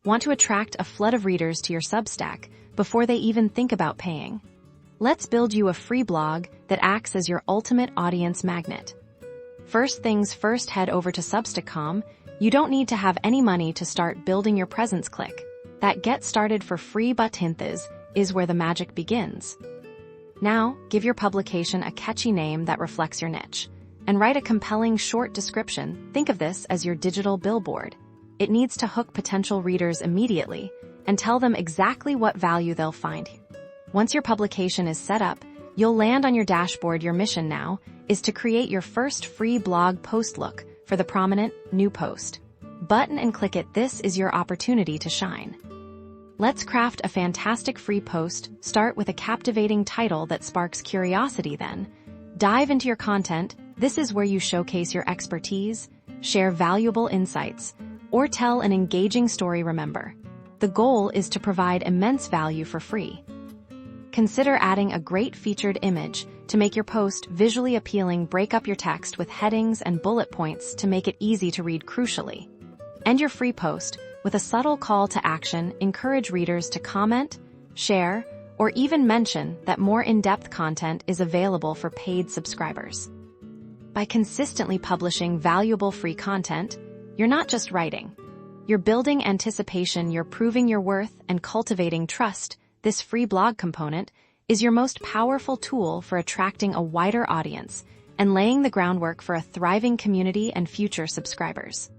Want to attract a flood of readers to your Substack before they even think about paying? Let's build you a free blog that acts as your ultimate audience magnet. First things first, head over to Substack.com. You don't need to have any money to start building your presence. Click that Get Started for Free button is where the magic begins. Now, give your publication a catchy name that reflects your niche, and write a compelling short description. Think of this as your digital billboard. It needs to hook potential readers immediately and tell them exactly what value they'll find. Once your publication is set up, you'll land on your dashboard. Your mission now is to create your first free blog post. Look for the prominent New Post button and click it. This is your opportunity to shine. Let's craft a fantastic free post. Start with a captivating title that sparks curiosity, then dive into your content. This is where you showcase your expertise, share valuable insights, or tell an engaging story. Remember, the goal is to provide immense value for free. Consider adding a great featured image to make your post visually appealing. Break up your text with headings and bullet points to make it easy to read. Crucially, end your free post with a subtle call to action. Encourage readers to comment, share, or even mention that more in-depth content is available for paid subscribers. By consistently publishing valuable free content, you're not just writing. You're building anticipation, you're proving your worth, and cultivating trust. This free blog component is your most powerful tool for attracting a wider audience and laying the groundwork for a thriving community and future subscribers.